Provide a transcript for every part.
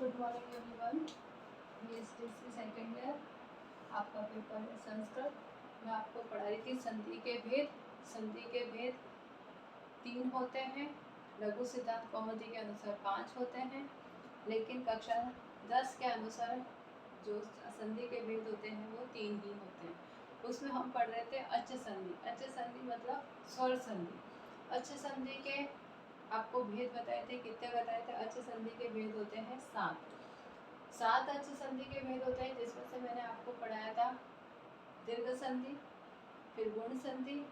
Good morning everyone. BSTC second year, आपका paper है संस्कृत। मैं आपको पढ़ा रही थी संधि के भेद। संधि के भेद 3 होते हैं, लघु सिद्धांत कौमुदी के अनुसार 5 होते हैं, लेकिन कक्षा 10 के अनुसार जो संधि के भेद होते हैं वो 3 ही होते हैं। उसमें हम पढ़ रहे थे अच्छ संधि। अच्छ संधि मतलब स्वर संधि। अच्छ संधि के आपको भेद बताए थे। कितने बताए थे? अच्छ संधि के भेद होते हैं 7 अच्छ संधि के भेद होते हैं, जिसमें से मैंने आपको पढ़ाया था दीर्घ संधि, फिर गुण संधि,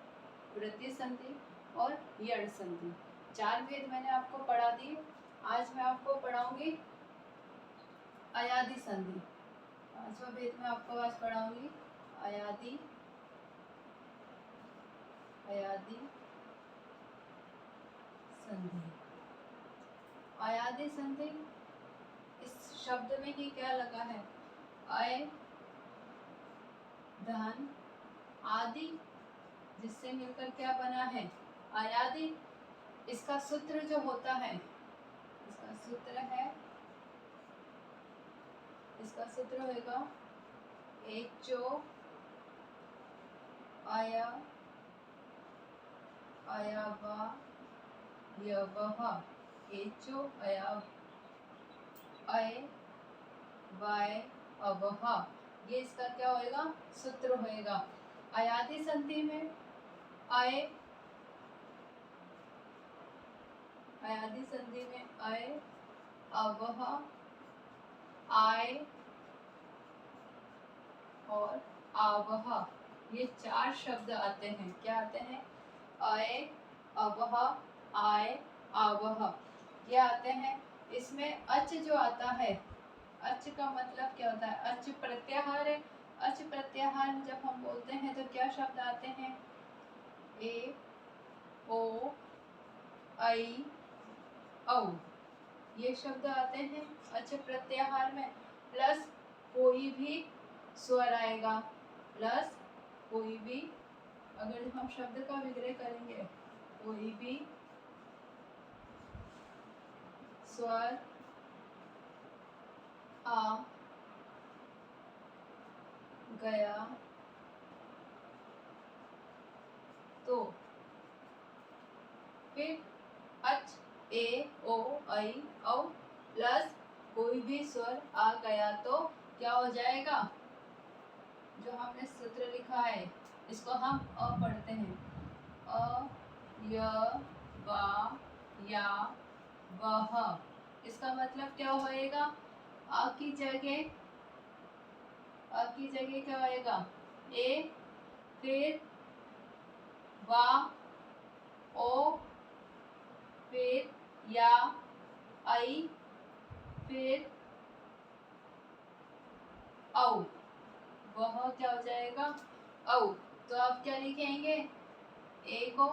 वृद्धि संधि और यण संधि। 4 भेद मैंने आपको पढ़ा दिए। आज मैं आपको पढ़ाऊंगी अयादि संधि। 5वां भेद मैं आपको आज पढ़ाऊंगी अयादि संधि। अयादि संधि, इस शब्द में ही क्या लगा है? अय धन आदि, जिससे मिलकर क्या बना है? अयादि। इसका सूत्र जो होता है, इसका सूत्र होगा एचो अय अयवा यवः। एचो अय वाय अवः। ये इसका क्या होएगा? सूत्र होएगा। अयादि संधि में अय अवः आय और आवह, ये 4 शब्द आते हैं। क्या आते हैं? अय अवह आय आवह, ये आते हैं। इसमें अच जो आता है, अच का मतलब क्या होता है? अच प्रत्याहार है। अच प्रत्याहार जब हम बोलते हैं तो क्या शब्द आते हैं? ए ओ ऐ औ, ये शब्द आते हैं अच प्रत्याहार में। प्लस कोई भी स्वर आएगा, प्लस कोई भी, अगर हम शब्द का विग्रह करेंगे, कोई भी स्वर आ गया तो फिर अच ए ओ ऐ औ प्लस कोई भी स्वर आ गया तो क्या हो जाएगा? जो हमने सूत्र लिखा है इसको हम अ पढ़ते हैं। अ य वा या वह। इसका मतलब क्या होएगा? अ की जगह क्या होएगा? ए, फिर वा, ओ, फिर या, ऐ, फिर औ। वह क्या हो जाएगा? औ। तो आप क्या लिखेंगे? ए को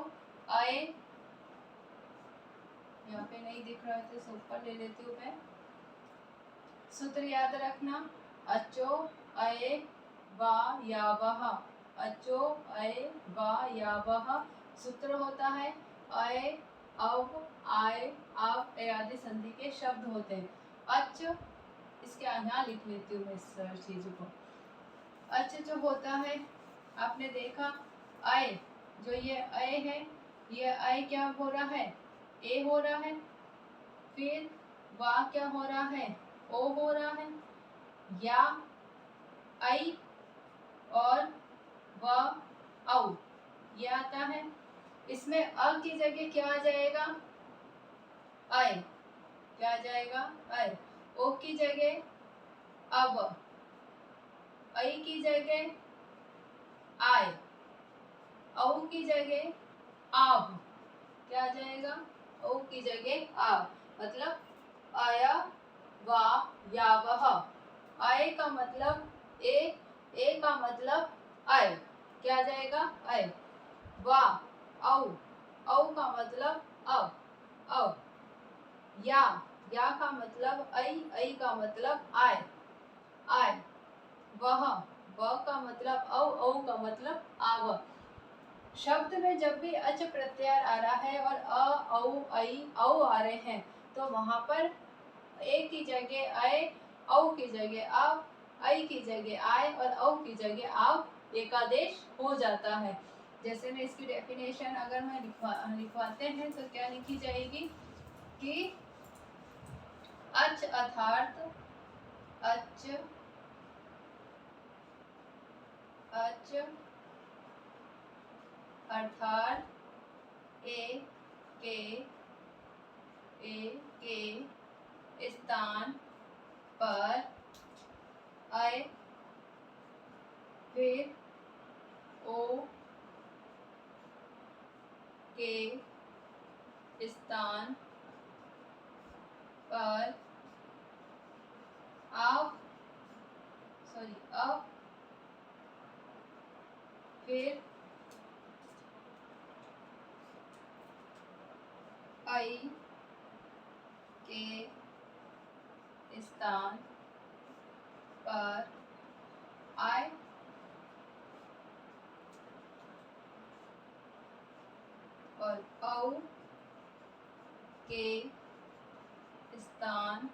अय, यहाँ पे नहीं दिख रहा है तो सब पर ले लेती हूँ मैं। सूत्र याद रखना, अचो अय वा या वह। अचो अय वा या वह सूत्र होता है। अय अव आय आव अयादि संधि के शब्द होते हैं। अच, इसके यहाँ लिख लेती हूँ मैं इस चीज को। अच जो होता है, आपने देखा अय, जो ये अय है, ये अय क्या हो रहा है? ए हो रहा है। फिर वा क्या हो रहा है? ओ हो रहा है। या ऐ और व औ, ये आता है। इसमें अ की जगह क्या आ जाएगा? अय। क्या आ जाएगा? अय। ओ की जगह अब, ऐ की जगह आय, औ की जगह आव। क्या आ जाएगा? ओ की जगह आव, मतलब आया वा या वह। आय का मतलब ए का मतलब अय, क्या आ जाएगा? अय। वा औ का मतलब अव। या का मतलब ऐ का मतलब आय। वह का मतलब औ का मतलब आव। शब्द में जब भी अच प्रत्यय आ रहा है और अ औ ऐ औ आ रहे हैं तो वहां पर ए की जगह अय, औ की जगह अब, ऐ की जगह आय और औ की जगह आप एकादेश हो जाता है। जैसे मैं इसकी डेफिनेशन अगर मैं लिखवाते हैं तो क्या लिखी जाएगी कि अच अर्थात अच अच अर्थात ए के स्थान पर अय, फिर ओ के स्थान पर अब, फिर आई के स्थान पर आय, और औ के स्थान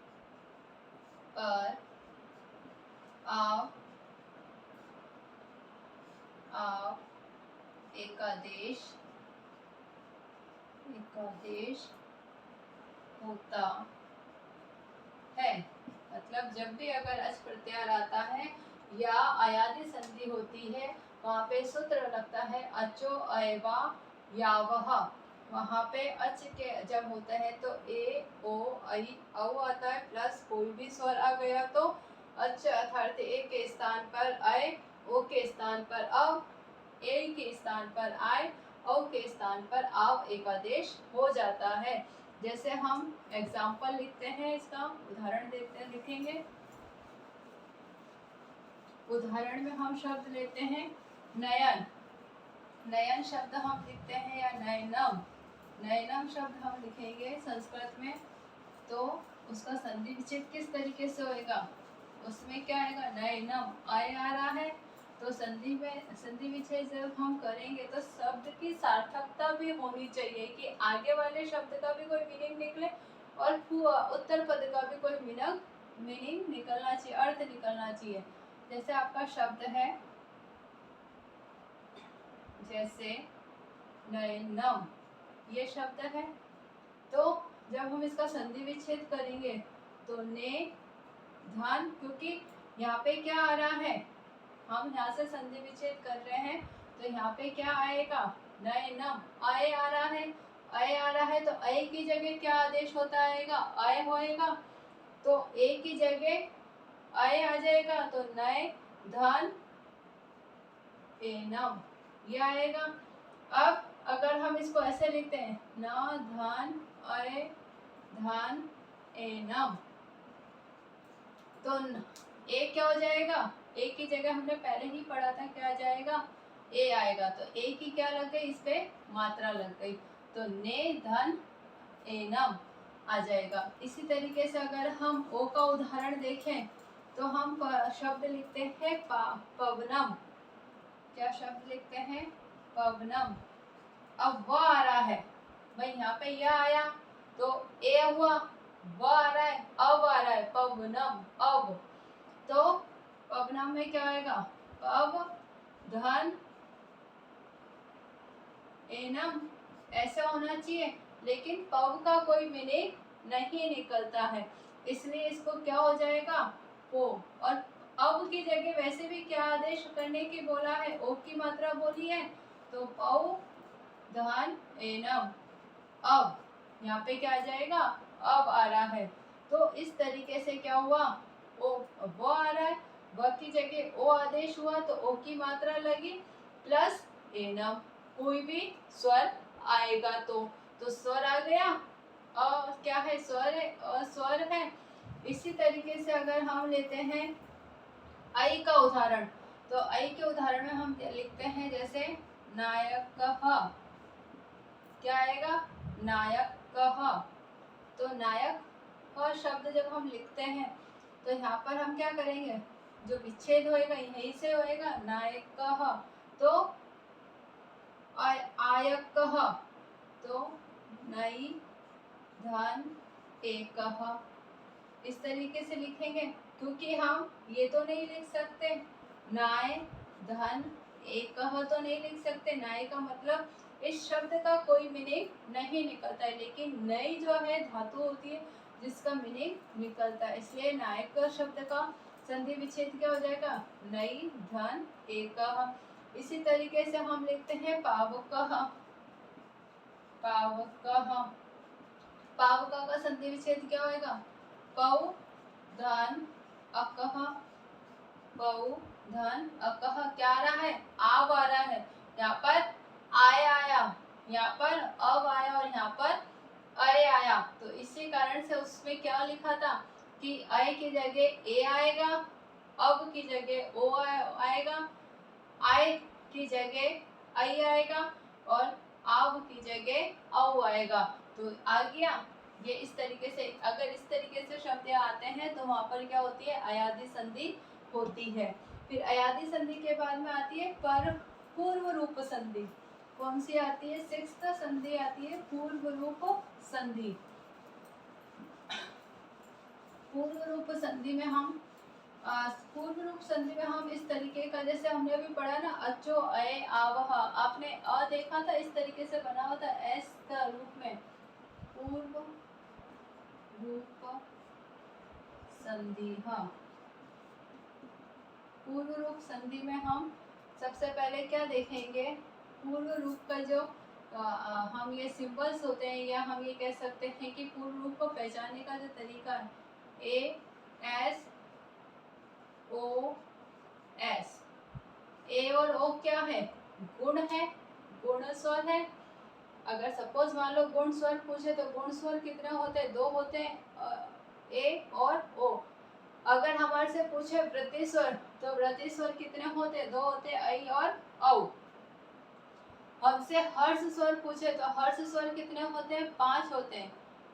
पर आप एकादेश होता है। मतलब जब भी अगर अच प्रत्यार आता है या अयादि संधि होती है, वहाँ पे सूत्र लगता है अचो अयवा यावह। वहाँ पे अच के जब होता है तो ए ओ ऐ औ आता है, प्लस कोई भी स्वर आ गया तो अच अर्थात ए के स्थान पर अय, ओ के स्थान पर अब, ए के स्थान पर आय, औ के स्थान पर आव एकादेश हो जाता है। जैसे हम एग्जाम्पल लिखते हैं, इसका उदाहरण देते लिखेंगे। उदाहरण में हम शब्द लेते हैं नयन। नयन शब्द हम लिखते हैं या नयनम, नयनम शब्द हम लिखेंगे संस्कृत में, तो उसका संधि विच्छेद किस तरीके से होएगा, उसमें क्या आएगा, नयनम आय आ रहा है, तो संधि विच्छेद जब हम करेंगे तो शब्द की सार्थकता भी होनी चाहिए कि आगे वाले शब्द का भी कोई मीनिंग निकले और उत्तर पद का भी कोई मीनिंग निकलना चाहिए, अर्थ निकलना चाहिए। जैसे आपका शब्द है, जैसे नयनम, ये शब्द है, तो जब हम इसका संधि विच्छेद करेंगे तो ने धन, क्योंकि यहाँ पे क्या आ रहा है, हम यहाँ से संधि विच्छेद कर रहे हैं तो यहाँ पे क्या आएगा, नयनम आय आ रहा है, अय आ रहा है, तो अय की जगह क्या आदेश होता आएगा, अय होएगा, तो ए की जगह अय आ जाएगा, तो नय धन एनम ये आएगा। अब अगर हम इसको ऐसे लिखते हैं, न धन अय धन एनम, तो ए क्या हो जाएगा, ए की जगह हमने पहले ही पढ़ा था क्या आ जाएगा, ए आएगा, तो ए की क्या लग गई, इस पे मात्रा लग गई, तो ने धन एनम आ जाएगा। इसी तरीके से अगर हम ओ का उदाहरण देखें तो हम शब्द लिखते हैं पवनम। क्या शब्द लिखते हैं, पवनम। अब व आ रहा है, भाई यहाँ पे यह आया तो ए हुआ, व आ रहा है, अब आ रहा है पवनम, अब, तो पवनम में क्या आएगा, पव धन एनम ऐसा होना चाहिए, लेकिन पव का कोई मीनिंग नहीं निकलता है, इसलिए इसको क्या हो जाएगा, पो। और अब की जगह वैसे भी क्या आदेश करने की बोला है, ओ की मात्रा बोली है, तो पव धन एनम, अब यहाँ पे क्या आ जाएगा, अब आ रहा है, तो इस तरीके से क्या हुआ, ओ वो आ रहा है, व की जगह ओ आदेश हुआ तो ओ की मात्रा लगी, प्लस एनम, कोई भी स्वर आएगा तो स्वर आ गया, क्या है, स्वर है, स्वर है। इसी तरीके से अगर हम लेते हैं आई का उदाहरण, तो आई के उदाहरण में हम लिखते हैं जैसे नायक, क्या आएगा, नायक, तो नायक का शब्द जब हम लिखते हैं तो यहाँ पर हम क्या करेंगे, जो विच्छेद होएगा यहीं से होएगा, नायक, तो आयक, तो नई धन एक, इस तरीके से लिखेंगे, क्योंकि हम ये तो नहीं लिख सकते नाय धन एकह तो नहीं लिख सकते। नाय का मतलब इस शब्द का कोई मीनिंग नहीं निकलता है, लेकिन नई जो है धातु होती है जिसका मीनिंग निकलता है, इसलिए नायक शब्द का संधि विच्छेद क्या हो जाएगा, नई धन एकह। इसी तरीके से हम लिखते हैं पावकः। पावकः, पावका का संधि विच्छेद क्या होगा, पौ धन अकह। पौ धन अकह, क्या आ रहा है, आव आ रहा है, यहाँ पर आय आया, यहाँ पर अब आया और यहाँ पर अय आया। तो इसी कारण से उसमें क्या लिखा था कि अय की जगह ए आएगा, अब की जगह ओ आएगा, आय की जगह आई आएगा और आव की जगह औ आएगा। तो आ गया ये। इस तरीके से अगर इस तरीके से शब्द आते हैं तो वहां पर क्या होती है, अयादि संधि होती है। फिर अयादि संधि के बाद में आती है पर पूर्व रूप संधि। कौन सी आती है, सिक्स्थ संधि आती है पूर्व रूप संधि। पूर्व रूप संधि में हम पूर्व रूप संधि में हम इस तरीके का, जैसे हमने अभी पढ़ा ना अचो अय आवह, आपने अ देखा था इस तरीके से बना हुआ था एस का रूप में। पूर्व रूप संधि, हाँ पूर्व रूप संधि में हम सबसे पहले क्या देखेंगे, पूर्व रूप का जो हम ये सिंबल्स होते हैं या हम ये कह सकते हैं कि पूर्व रूप को पहचानने का जो तरीका है, ए एस ओ एस। ए और ओ क्या है, गुण है, गुण स्वर है। अगर सपोज मान लो गुण स्वर पूछे तो गुण स्वर कितने होते हैं, दो होते हैं, ए और ओ। अगर हमारे से पूछे वृद्धि स्वर तो वृद्धि स्वर कितने होते हैं, दो होते हैं, ऐ और औ। हमसे हर्ष स्वर पूछे तो हर्ष स्वर कितने होते हैं, 5 होते हैं,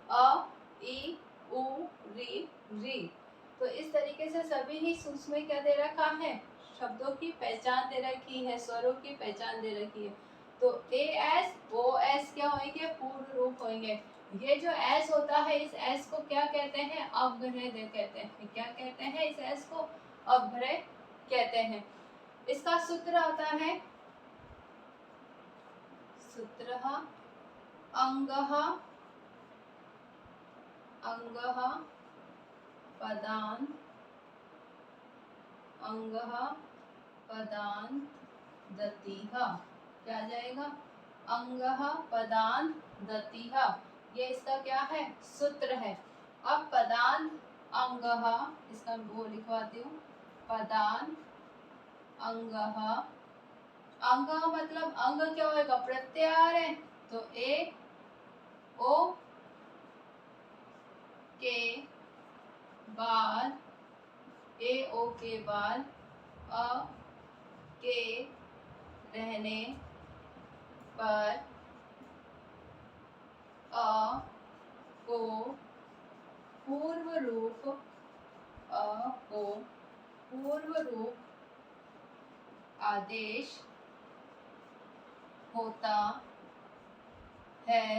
अ ई उ री री। तो इस तरीके से सभी ही उसमें क्या दे रखा है, शब्दों की पहचान दे रखी है, स्वरों की पहचान दे रखी है। तो ए एस ओ एस क्या होंगे, पूर्व रूप होंगे। ये जो एस होता है, इस एस को क्या कहते हैं, अवग्रह कहते हैं। क्या कहते हैं, इस एस को अवग्रह कहते हैं। इसका सूत्र आता है, सूत्र अंगः अंगः पदान् अंगः पदान् दतिः। क्या आ जाएगा, अंगः पदान् दतिः, ये इसका क्या है, सूत्र है। अब पदान् अंगः, इसका वो लिखवाती हूँ, पदान् अंगः। अंग मतलब अंग क्या होगा, प्रत्याहार है, तो ए ओ के बाद, ए ओ के बाद अ के रहने पर अ को पूर्व रूप, अ को पूर्व रूप आदेश होता है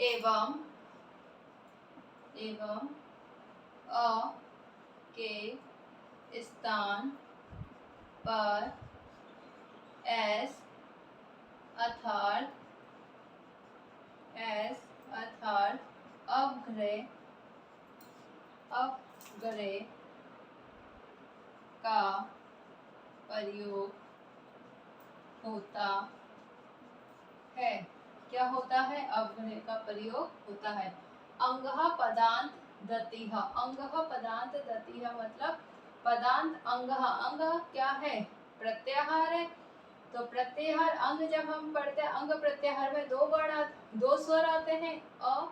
एवं अ के स्थान पर एस अर्थात अवग्रह का प्रयोग होता है। क्या होता है, अवग्रह का प्रयोग होता है। अंगः पदांत दतिः, अंगः पदांत दतिः मतलब पदांत अंगः, अंग क्या है, प्रत्याहार है। तो प्रत्याहार अंग जब हम पढ़ते हैं, अंग प्रत्याहार में दो स्वर आते हैं, अ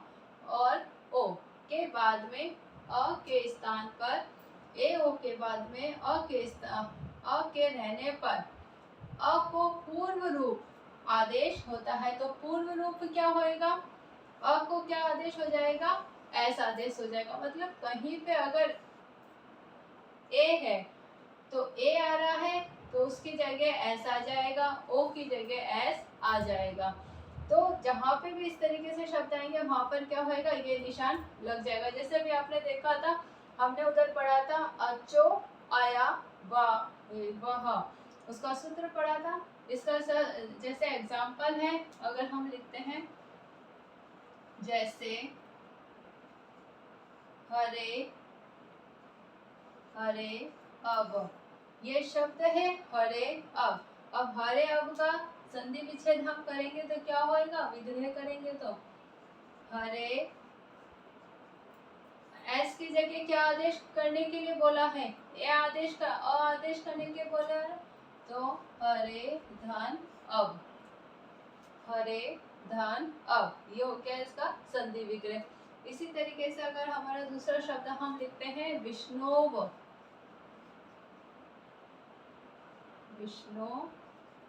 और ओ के बाद में अ के स्थान पर, ए ओ के बाद में अ के रहने पर अ को पूर्व रूप आदेश होता है। तो पूर्व रूप क्या होएगा, अ को क्या आदेश हो जाएगा, एस आदेश हो जाएगा। मतलब कहीं पे अगर ए है तो ए आ रहा है तो उसकी जगह एस आ जाएगा, ओ की जगह एस आ जाएगा। तो जहाँ पे भी इस तरीके से शब्द आएंगे वहां पर क्या होएगा, ये निशान लग जाएगा। जैसे भी आपने देखा था, हमने उधर पढ़ा था अचो आया वह, उसका सूत्र पढ़ा था। इसका जैसे एग्जाम्पल है, अगर हम लिखते हैं जैसे हरे हरे अब, ये शब्द है हरे अब। अब हरे अब का संधि विच्छेद हम करेंगे तो क्या होएगा, विग्रह करेंगे तो हरे, एस की जगह क्या आदेश करने के लिए बोला है, ए आदेश का अ आदेश करने के बोला है, तो हरे धन अब, हरे धन अब, ये हो गया इसका संधि विग्रह। इसी तरीके से अगर हमारा दूसरा शब्द हम लिखते हैं विष्णोव, विष्णु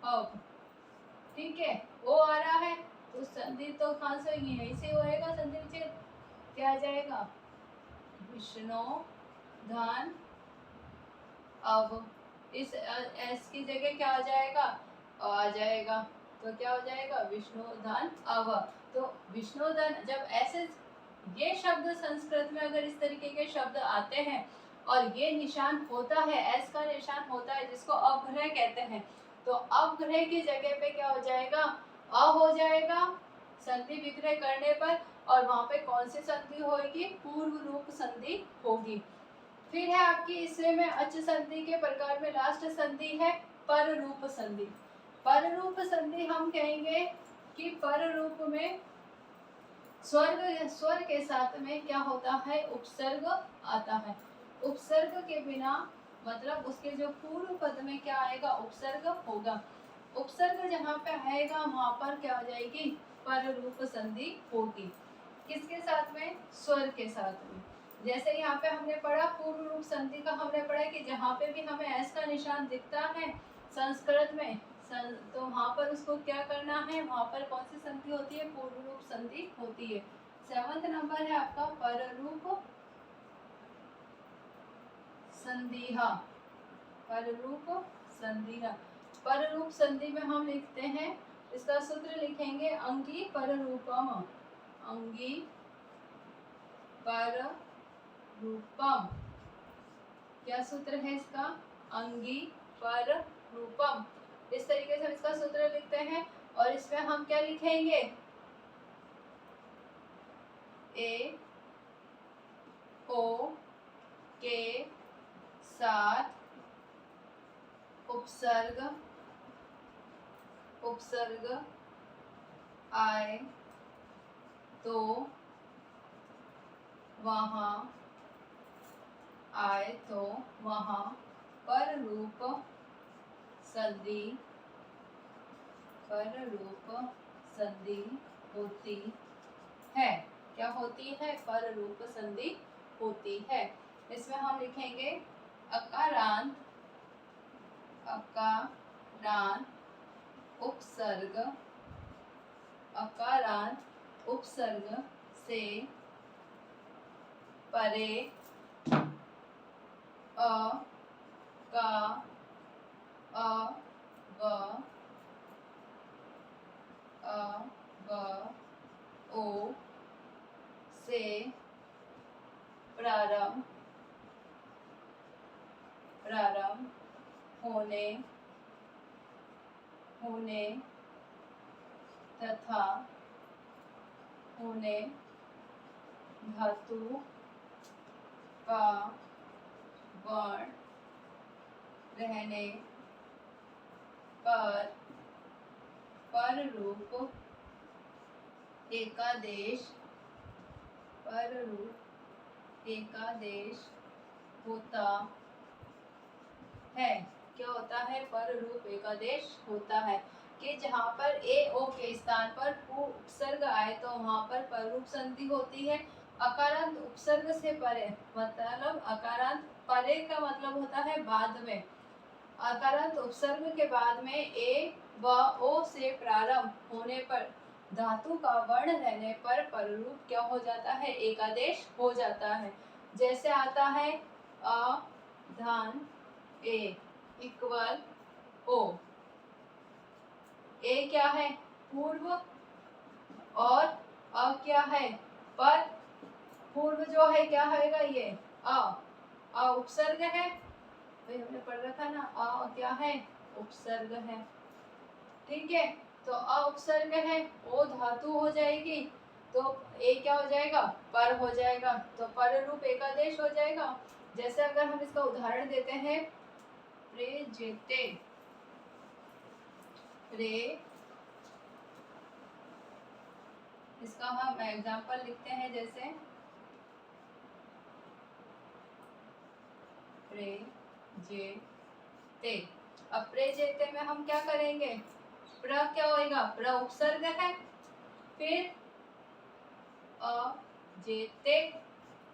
अब, ठीक है, वो आ रहा है तो संधि तो कहाँ से यहीं से होएगा, संधि विच्छेद क्या आ जाएगा, विष्णु धन अब, इस एस की जगह क्या आ जाएगा, आ जाएगा, तो क्या हो जाएगा विष्णुधन अव। तो विष्णुधन, जब ऐसे ये शब्द संस्कृत में अगर इस तरीके के शब्द आते हैं और ये निशान होता है, एस का निशान होता है जिसको अवग्रह कहते हैं, तो अवग्रह की जगह पे क्या हो जाएगा, अ हो जाएगा संधि विग्रह करने पर, और वहां पे कौन सी संधि होगी, पूर्व रूप संधि होगी। फिर है आपकी इसमें में अच संधि के प्रकार में लास्ट संधि है पर रूप संधि। पर रूप संधि हम कहेंगे कि पर रूप में स्वर के साथ में क्या होता है, उपसर्ग आता है। उपसर्ग के बिना मतलब उसके जो पूर्व पद में क्या आएगा, उपसर्ग होगा। उपसर्ग जहाँ पे आएगा वहां पर क्या हो जाएगी, पर रूप संधि होगी। किसके साथ में, स्वर के साथ में। जैसे यहाँ पे हमने पढ़ा पूर्व रूप संधि का, हमने पढ़ा कि जहाँ पे भी हमें एस का निशान दिखता है संस्कृत में, तो वहाँ पर उसको क्या करना है, वहाँ पर कौन सी संधि होती है, पूर्व रूप संधि होती है। 7वां नंबर है आपका पर रूप संधिहा, पर रूप संधिहा। पर रूप संधि में हम लिखते हैं, इसका सूत्र लिखेंगे अंगी पर रूपम, अंगी पर रूपम, क्या सूत्र है इसका, अंगी पर रूपम। इस तरीके से हम इसका सूत्र लिखते हैं, और इसमें हम क्या लिखेंगे, ए ओ के साथ उपसर्ग, उपसर्ग आए तो वहां, आए तो वहां पर रूप संधि, पर रूप संधि होती है। क्या होती है, पर रूप संधि होती है। इसमें हम लिखेंगे अकारांत, अकारांत उपसर्ग, अकारांत उपसर्ग से परे अ का अ व अ व ओ से प्रारंभ, प्रारंभ होने, होने तथा होने धातु का वर्ण रहने पर रूप एकादेश, पर रूप एकादेश होता है। क्या होता है, पर रूप एकादेश होता है कि जहाँ पर ए ओ के स्थान पर उपसर्ग आए तो वहाँ पर रूप संधि होती है। अकारांत उपसर्ग से परे, मतलब अकारांत परे का मतलब होता है बाद में, अकारांत उपसर्ग के बाद में ए व ओ से प्रारंभ होने पर, धातु का वर्ण रहने पर पररूप क्या हो जाता है, एकादेश हो जाता है। जैसे आता है अ धन ए इक्वल ओ, ए क्या है, पूर्व और अ क्या है, पर पूर्व जो है क्या होगा, ये अ उपसर्ग है, भाई हमने पढ़ रखा ना, अ क्या है, उपसर्ग है। ठीक है, तो अ उपसर्ग है, ओ धातु हो जाएगी, तो ए क्या हो जाएगा, पर हो जाएगा, तो पर रूप एकादेश हो जाएगा। जैसे अगर हम इसका उदाहरण देते हैं, प्रेजेते, रे, इसका हम एग्जाम्पल लिखते हैं, जैसे प्रेजेते। अब प्रेजेते में हम क्या करेंगे, प्र क्या होएगा, प्र उपसर्ग है, फिर अ जेते,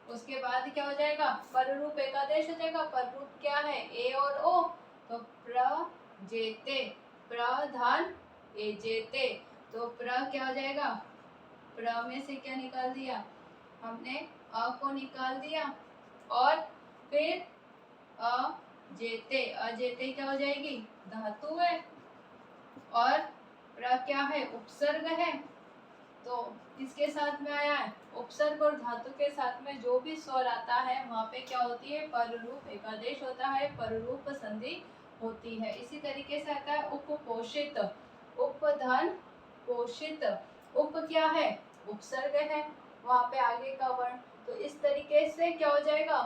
उसके बाद क्या हो जाएगा, पर रूप एकादेश हो जाएगा। पर रूप क्या है, ए और ओ, तो प्र जेते, प्रधान ए जेते, तो प्र क्या हो जाएगा, प्र में से क्या निकाल दिया हमने, अ को निकाल दिया, और फिर अ जेते, अजेते क्या हो जाएगी, धातु है, और प्र क्या है, उपसर्ग है, तो किसके साथ में आया है, उपसर्ग और धातु के साथ में जो भी स्वर आता है वहाँ पे क्या होती है, पररूप एकादेश होता है, पररूप संधि होती है। इसी तरीके से आता है उपपोषित, उपधन पोषित, उप क्या है, उपसर्ग है, वहाँ पे आगे का वर्ण, तो इस तरीके से क्या हो जाएगा,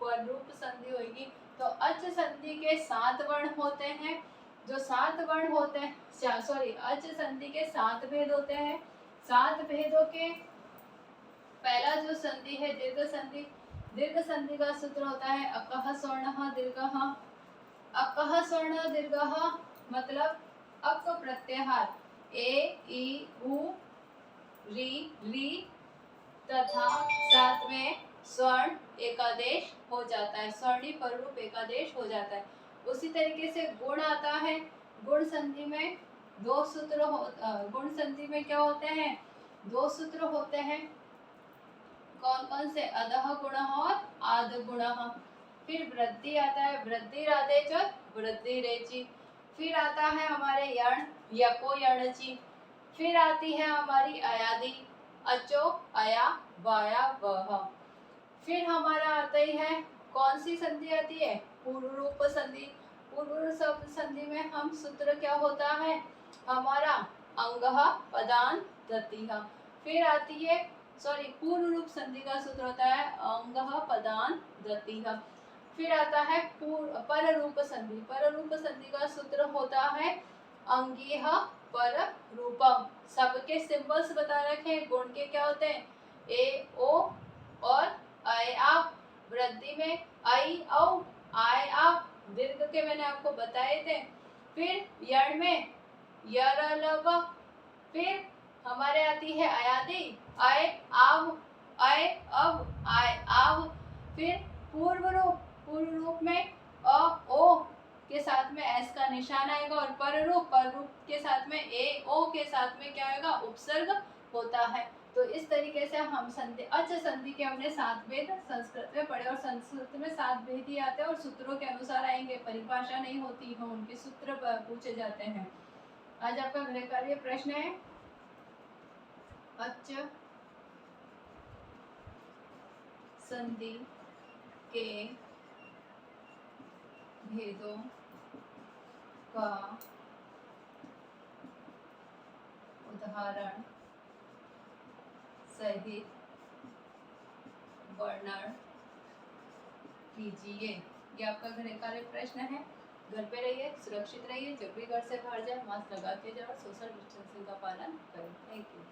पररूप संधि होगी। तो अच संधि के 7 वर्ण होते हैं, जो 7 वर्ण होते हैं, सॉरी, अच संधि के 7 भेद होते हैं। 7 भेदों के पहला जो संधि है दीर्घ संधि, दीर्घ संधि का सूत्र होता है अकह स्वर्ण दीर्घ। अकह स्वर्ण दीर्घ मतलब अक प्रत्याहार, ए ई उ री ली तथा साथ में स्वर्ण एकादेश हो जाता है, स्वर्णी पररूप एकादेश हो जाता है। उसी तरीके से गुण आता है, गुण संधि में 2 सूत्र गुण संधि में क्या होते हैं, 2 सूत्र होते हैं, कौन कौन से, अधः गुण और आद गुण। फिर वृद्धि आता है, वृद्धि राधेच और वृद्धि रेची। फिर आता है हमारे यण, यको यणची। फिर आती है हमारी अयादि, अचो अया वाया वह। फिर हमारा आता ही है, कौन सी संधि आती है, पूर्व रूप संधि। पूर्व संधि में हम सूत्र क्या होता है हमारा, अंगः पदान दतिः। फिर आती है, सॉरी, पूर्व रूप संधि का सूत्र होता है अंगः पदान दतिः। फिर आता है पर रूप संधि, पर रूप संधि का सूत्र होता है अंगीह पर रूपम। सबके सिंबल्स बता रखे हैं, गुण के क्या होते हैं, ए ओ और आय आप, वृद्धि में आई औ, आय आप, दीर्घ के मैंने आपको बताए थे। फिर यण में यर लव, फिर हमारे आती है अयादि, आय आव, आय अब, आय आव। फिर पूर्व रूप, पूर्व रूप में अ ओ के साथ में एस का निशान आएगा, और पर रूप के साथ में ए ओ के साथ में क्या आएगा, उपसर्ग होता है। तो इस तरीके से हम संधि, अच संधि के हमने 7 भेद संस्कृत में पढ़े, और संस्कृत में 7 भेद ही आते हैं और सूत्रों के अनुसार आएंगे, परिभाषा नहीं होती है, उनके सूत्र पूछे जाते हैं। आज आपका गृह कार्य प्रश्न है, अच संधि के भेदों का उदाहरण सहित वर्णन कीजिए। ये आपका गृह कार्य प्रश्न है। घर पे रहिए, सुरक्षित रहिए, जब भी घर से बाहर जाए मास्क लगा के जाओ, सोशल डिस्टेंसिंग का पालन करें। Thank you.